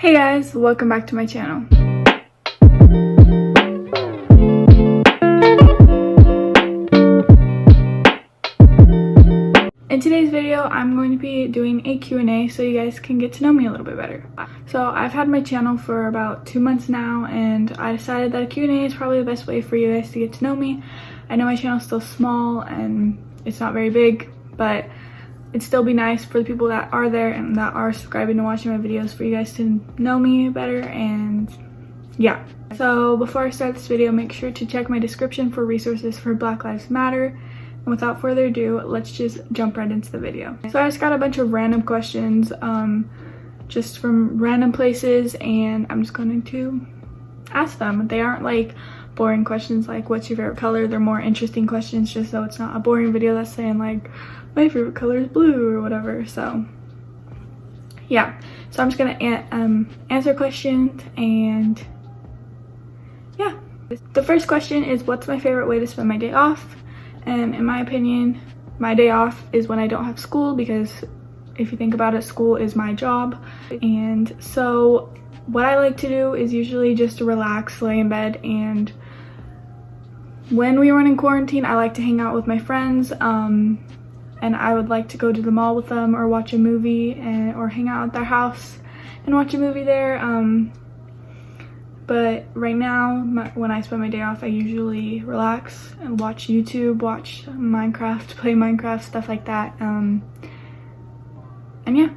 Hey guys, welcome back to my channel. In today's video, I'm going to be doing a Q&A so you guys can get to know me a little bit better. So I've had my channel for about 2 months now, and I decided that a Q&A is probably the best way for you guys to get to know me. I know my channel's still small and it's not very big, but it'd still be nice for the people that are there and that are subscribing and watching my videos for you guys to know me better. And yeah, so before I start this video, make sure to check my description for resources for Black Lives Matter. And without further ado, let's just jump right into the video. So I just got a bunch of random questions just from random places, and I'm just going to ask them. They aren't like boring questions like what's your favorite color. They're more interesting questions, just so it's not a boring video that's saying like my favorite color is blue or whatever. So yeah, so I'm just gonna answer questions. And yeah, the first question is, what's my favorite way to spend my day off? And in my opinion, my day off is when I don't have school, because if you think about it, school is my job. And so what I like to do is usually just to relax, lay in bed, and when we run in quarantine, I like to hang out with my friends, and I would like to go to the mall with them or watch a movie or hang out at their house and watch a movie there. But right now, when I spend my day off, I usually relax and watch YouTube, watch Minecraft, play Minecraft, stuff like that. And yeah.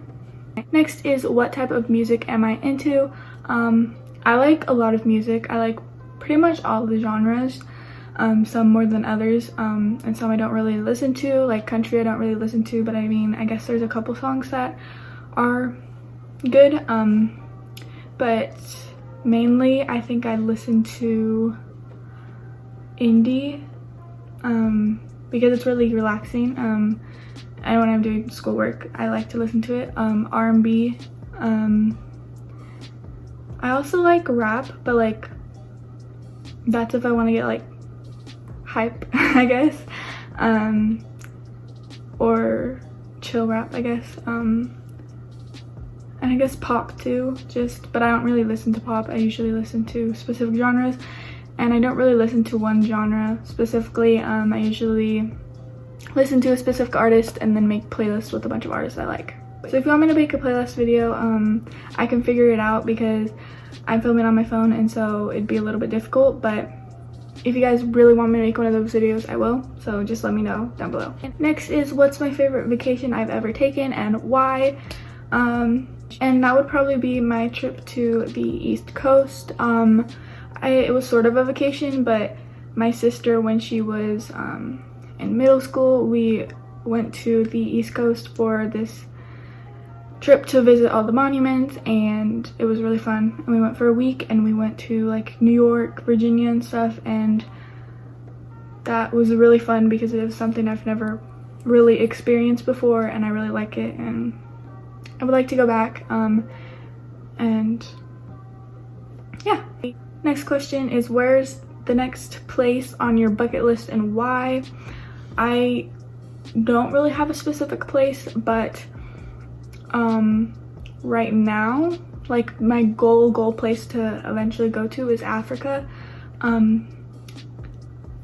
Next is, what type of music am I into? I like a lot of music. I like pretty much all the genres, some more than others, and some I don't really listen to. Like country I don't really listen to, but I mean, I guess there's a couple songs that are good, but mainly I think I listen to indie because it's really relaxing, and when I'm doing schoolwork I like to listen to it. R&B, I also like rap, but like that's if I want to get like hype, I guess, or chill rap, I guess, and I guess pop too, but I don't really listen to pop. I usually listen to specific genres, and I don't really listen to one genre specifically. I usually listen to a specific artist and then make playlists with a bunch of artists I like. So if you want me to make a playlist video, I can figure it out because I'm filming on my phone, and so it'd be a little bit difficult, but if you guys really want me to make one of those videos, I will, so just let me know down below. Next is, what's my favorite vacation I've ever taken and why? And that would probably be my trip to the East Coast. It was sort of a vacation, but my sister, when she was in middle school, we went to the East Coast for this trip to visit all the monuments, and it was really fun. And we went for a week, and we went to like New York, Virginia and stuff, and that was really fun because it was something I've never really experienced before, and I really like it, and I would like to go back. And yeah. Next question is, where's the next place on your bucket list and why? I don't really have a specific place, but right now, like my goal place to eventually go to is Africa,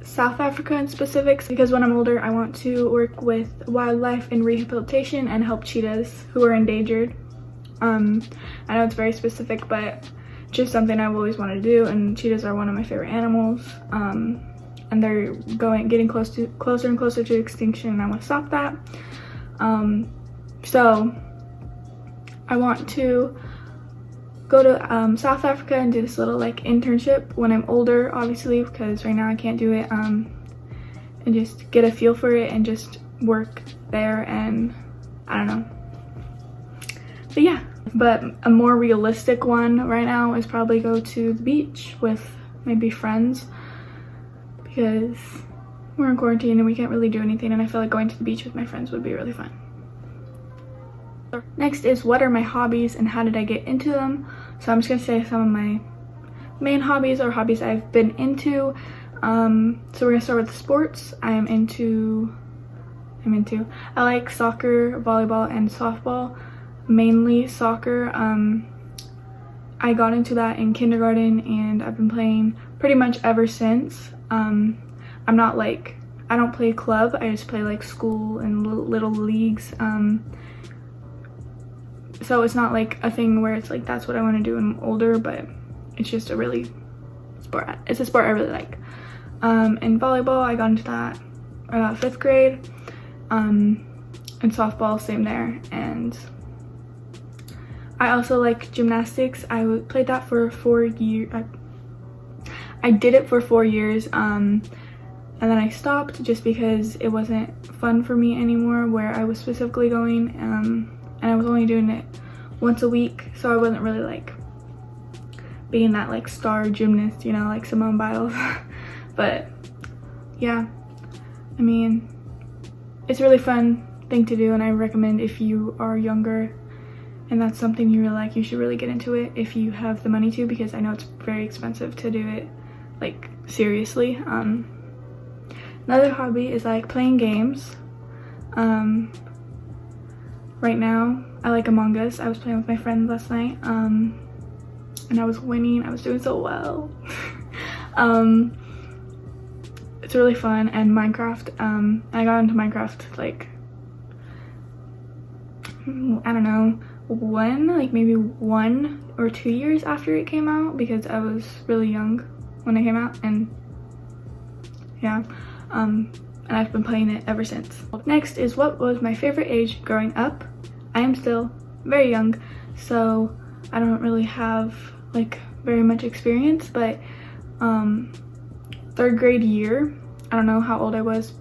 South Africa in specifics, because when I'm older I want to work with wildlife in rehabilitation and help cheetahs who are endangered. I know it's very specific, but just something I've always wanted to do, and cheetahs are one of my favorite animals, and they're getting closer and closer to extinction, and I want to stop that. So I want to go to South Africa and do this little like internship when I'm older, obviously, because right now I can't do it, and just get a feel for it and just work there, and I don't know. But yeah, but a more realistic one right now is probably go to the beach with maybe friends, because we're in quarantine and we can't really do anything, and I feel like going to the beach with my friends would be really fun. Next is, what are my hobbies and how did I get into them? So I'm just gonna say some of my main hobbies or hobbies I've been into. So we're gonna start with sports. I like soccer, volleyball, and softball. Mainly soccer. I got into that in kindergarten and I've been playing pretty much ever since. I'm not like, I don't play club, I just play like school and little leagues. So it's not like a thing where it's like that's what I want to do when I'm older, but it's just a really sport. It's a sport I really like. In volleyball, I got into that 5th grade. And softball, same there. And I also like gymnastics. I played that for 4 years. I did it for 4 years. And then I stopped just because it wasn't fun for me anymore where I was specifically going. And I was only doing it once a week, so I wasn't really like being that like star gymnast, you know, like Simone Biles. But yeah, I mean, it's a really fun thing to do, and I recommend if you are younger and that's something you really like, you should really get into it if you have the money to, because I know it's very expensive to do it like seriously. Another hobby is like playing games. Right now I like Among Us. I was playing with my friends last night, and I was winning. I was doing so well. It's really fun. And Minecraft, I got into Minecraft like, I don't know, maybe 1 or 2 years after it came out, because I was really young when it came out. And yeah, and I've been playing it ever since. Next is what was my favorite age growing up. I am still very young, so I don't really have like very much experience, but 3rd grade year, I don't know how old I was.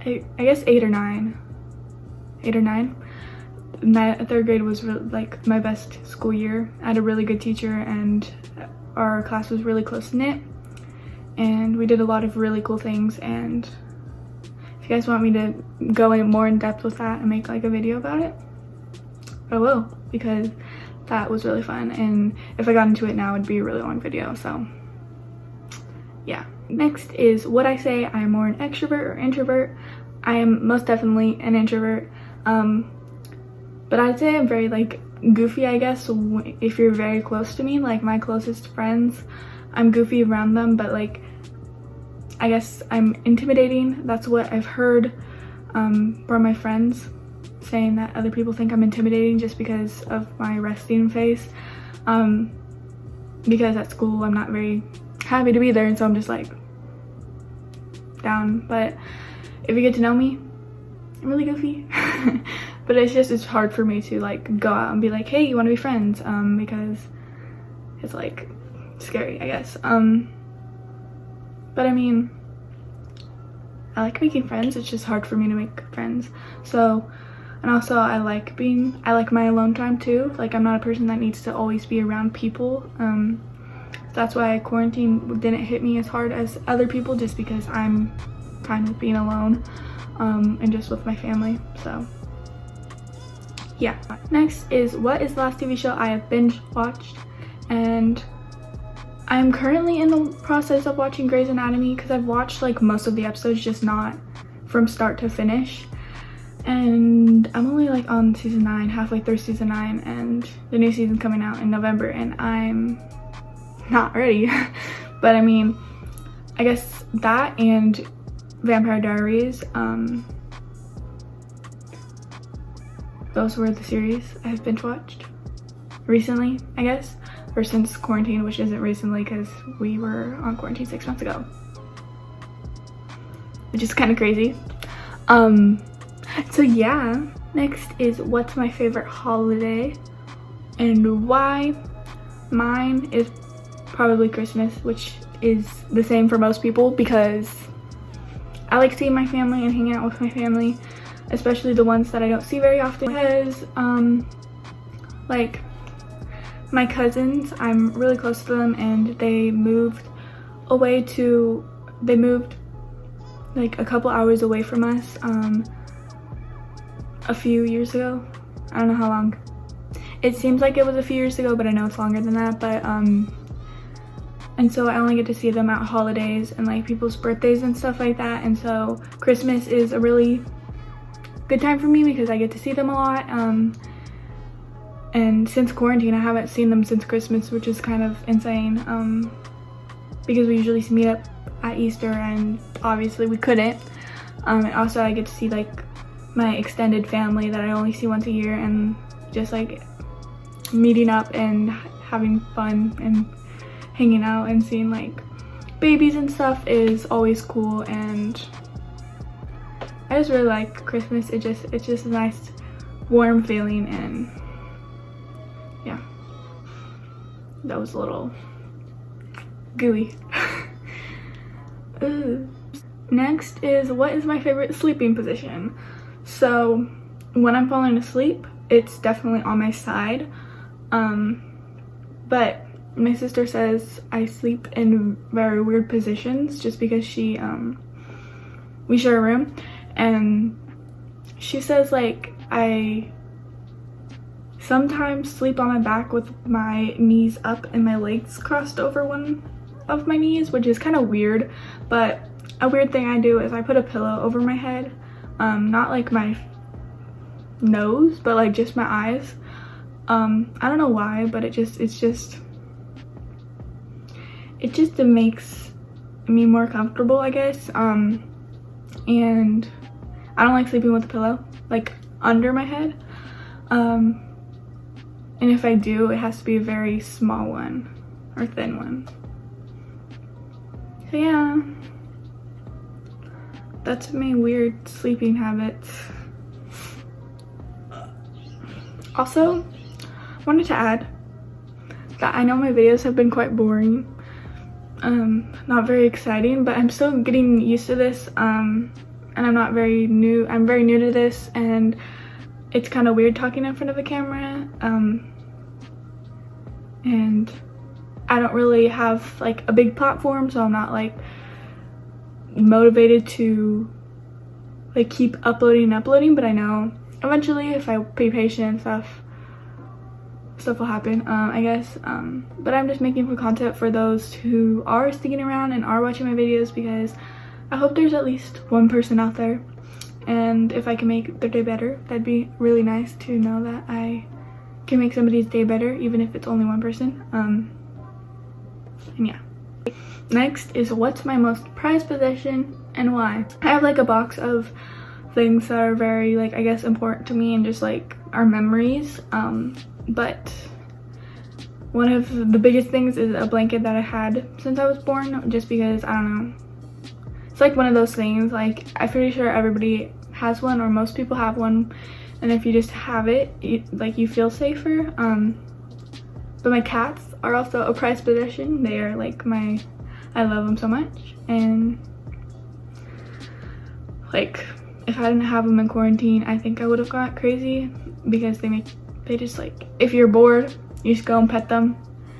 I guess 8 or 9. My 3rd grade was really, like my best school year. I had a really good teacher and our class was really close knit, and we did a lot of really cool things. And if you guys want me to go more in depth with that and make like a video about it, I will, because that was really fun. And if I got into it now, it'd be a really long video. So yeah. Next is would I say I'm more an extrovert or introvert? I am most definitely an introvert, but I'd say I'm very like goofy, I guess. If you're very close to me, like my closest friends, I'm goofy around them, but like I guess I'm intimidating. That's what I've heard from my friends, saying that other people think I'm intimidating just because of my resting face, because at school I'm not very happy to be there, and so I'm just like down. But if you get to know me, I'm really goofy. But it's hard for me to like go out and be like, hey, you want to be friends, because it's like scary, I guess. But I mean, I like making friends, it's just hard for me to make friends. So, and also I like my alone time too. Like I'm not a person that needs to always be around people. That's why quarantine didn't hit me as hard as other people, just because I'm fine with being alone, and just with my family. So yeah. Next is what is the last TV show I have binge watched? And I'm currently in the process of watching Grey's Anatomy, because I've watched like most of the episodes, just not from start to finish. And I'm only like on season 9, halfway through season 9, and the new season's coming out in November, and I'm not ready. But I mean, I guess that and Vampire Diaries, those were the series I've binge watched recently, I guess, or since quarantine, which isn't recently because we were on quarantine 6 months ago, which is kind of crazy. So yeah. Next is what's my favorite holiday and why. Mine is probably Christmas, which is the same for most people, because I like seeing my family and hanging out with my family, especially the ones that I don't see very often, because like my cousins, I'm really close to them, and they moved like a couple hours away from us a few years ago. I don't know how long. It seems like it was a few years ago, but I know it's longer than that. But and so I only get to see them at holidays and like people's birthdays and stuff like that. And so Christmas is a really good time for me because I get to see them a lot. And since quarantine, I haven't seen them since Christmas, which is kind of insane, because we usually meet up at Easter, and obviously we couldn't. And also I get to see like my extended family that I only see once a year, and just like meeting up and having fun and hanging out and seeing like babies and stuff is always cool. And I just really like Christmas. It's just a nice warm feeling. And yeah, that was a little gooey. Next is, what is my favorite sleeping position? So when I'm falling asleep, it's definitely on my side, but my sister says I sleep in very weird positions just because we share a room, and she says like I sometimes sleep on my back with my knees up and my legs crossed over one of my knees, which is kind of weird. But a weird thing I do is I put a pillow over my head, not like my nose, but like just my eyes. I don't know why, but it just makes me more comfortable, I guess. And I don't like sleeping with a pillow like under my head. And if I do, it has to be a very small one or thin one. So yeah, that's my weird sleeping habits. Also, I wanted to add that I know my videos have been quite boring, not very exciting, but I'm still getting used to this, and I'm very new to this, and it's kind of weird talking in front of a camera, and I don't really have like a big platform, so I'm not like motivated to like keep uploading, but I know eventually if I be patient and stuff will happen, I guess. But I'm just making for content for those who are sticking around and are watching my videos, because I hope there's at least one person out there, and if I can make their day better, that'd be really nice to know that I can make somebody's day better, even if it's only one person. And yeah. Next is, what's my most prized possession and why? I have like a box of things that are very like, I guess, important to me and just like our memories, but one of the biggest things is a blanket that I had since I was born, just because, I don't know, it's like one of those things, like I'm pretty sure everybody has one, or most people have one, and if you just have it, you feel safer. But my cats are also a prized possession. They are like I love them so much, and like if I didn't have them in quarantine, I think I would have got crazy, because they just like, if you're bored, you just go and pet them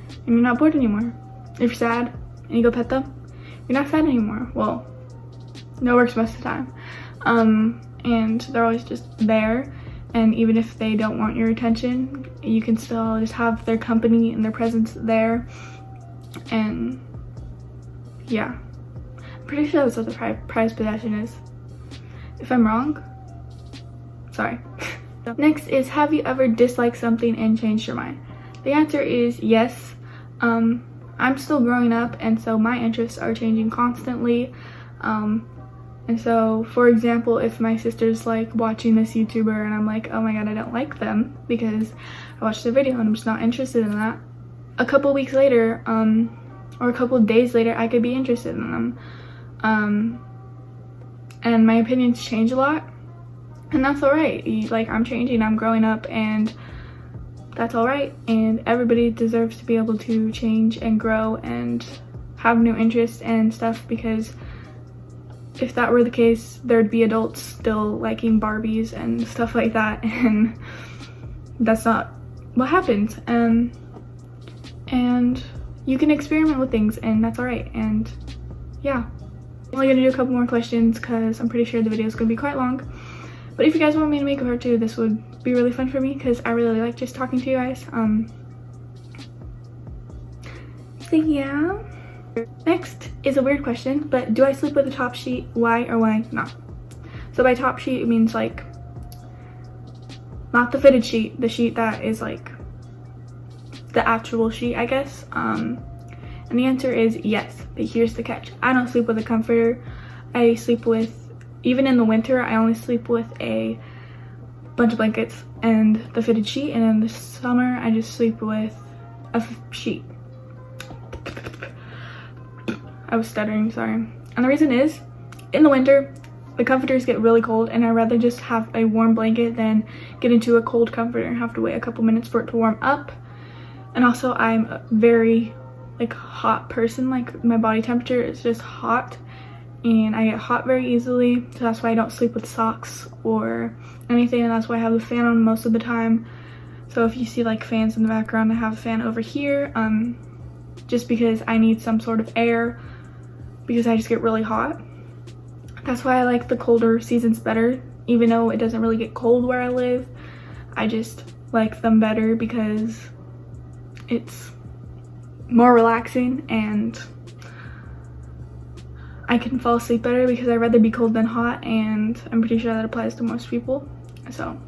and you're not bored anymore. If you're sad and you go pet them, you're not sad anymore. Well, no, it works most of the time. And they're always just there, and even if they don't want your attention, you can still just have their company and their presence there. And yeah, I'm pretty sure that's what the prized possession is. If I'm wrong, sorry. Next is, have you ever disliked something and changed your mind? The answer is yes. I'm still growing up, and so my interests are changing constantly. And so, for example, if my sister's like watching this YouTuber and I'm like, oh my god, I don't like them because I watched their video and I'm just not interested in that, a couple weeks later, or a couple of days later, I could be interested in them. And my opinions change a lot, and that's all right. Like, I'm changing, I'm growing up, and that's all right. And everybody deserves to be able to change and grow and have new interests and stuff, because if that were the case, there'd be adults still liking Barbies and stuff like that, and that's not what happens. And you can experiment with things, and that's all right. And yeah, I'm only gonna do a couple more questions because I'm pretty sure the video is gonna be quite long. But if you guys want me to make a part 2, this would be really fun for me, because I really like just talking to you guys. So yeah. Next is a weird question, but do I sleep with a top sheet? Why or why not? So by top sheet, it means like not the fitted sheet, the sheet that is like the actual sheet, I guess. And the answer is yes, but here's the catch. I don't sleep with a comforter. I sleep with, even in the winter, I only sleep with a bunch of blankets and the fitted sheet, and in the summer I just sleep with a sheet. I was stuttering, sorry. And the reason is, in the winter, the comforters get really cold, and I'd rather just have a warm blanket than get into a cold comforter and have to wait a couple minutes for it to warm up. And also, I'm a very like hot person. Like, my body temperature is just hot, and I get hot very easily, so that's why I don't sleep with socks or anything, and that's why I have the fan on most of the time. So if you see like fans in the background, I have a fan over here, just because I need some sort of air, because I just get really hot. That's why I like the colder seasons better, even though it doesn't really get cold where I live. I just like them better because it's more relaxing, and I can fall asleep better because I'd rather be cold than hot, and I'm pretty sure that applies to most people. So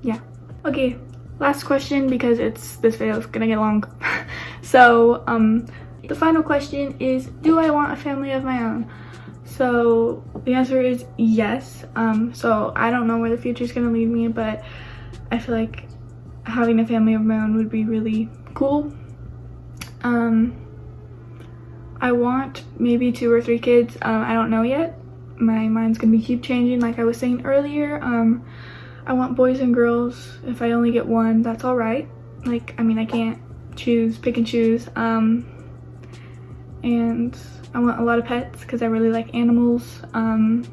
yeah. Okay, last question, because this video is gonna get long. So the final question is, do I want a family of my own? So the answer is yes. So I don't know where the future is gonna lead me, but I feel like having a family of my own would be really cool. I want maybe 2 or 3 kids. I don't know yet. My mind's gonna keep changing, like I was saying earlier. I want boys and girls. If I only get one, that's all right. Like, I mean, I can't pick and choose. And I want a lot of pets because I really like animals. And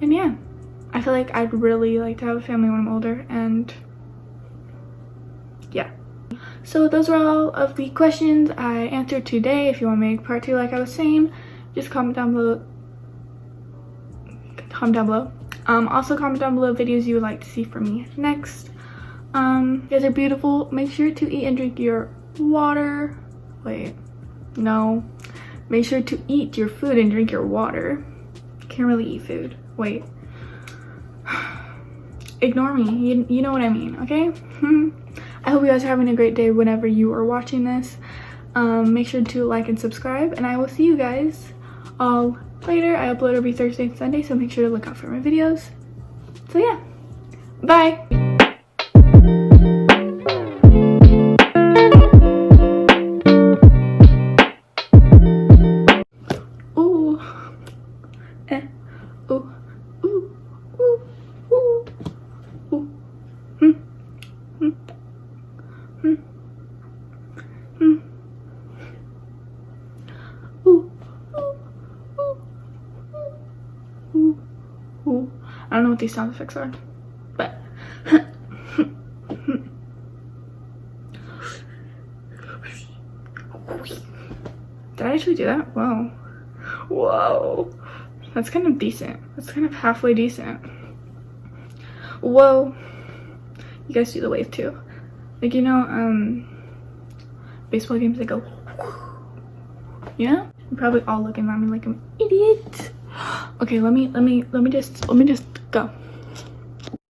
yeah, I feel like I'd really like to have a family when I'm older, and yeah. So those are all of the questions I answered today. If you want to make part 2 like I was saying, just comment down below. Also comment down below videos you would like to see from me next. You guys are beautiful. Make sure to eat and drink your water. Wait, no. Make sure to eat your food and drink your water. Can't really eat food. Wait. Ignore me. You know what I mean, okay? I hope you guys are having a great day whenever you are watching this. Make sure to like and subscribe, and I will see you guys all later. I upload every Thursday and Sunday, so make sure to look out for my videos. So yeah, bye. Ooh. Ooh. Ooh. Ooh. Ooh. Ooh. I don't know what these sound effects are, but did I actually do that? Whoa. Whoa. That's kind of decent. That's kind of halfway decent. Whoa. You guys do the wave too. Like, you know, baseball games, they go, you know? You're probably all looking at me like I'm an idiot. Okay, let me just go.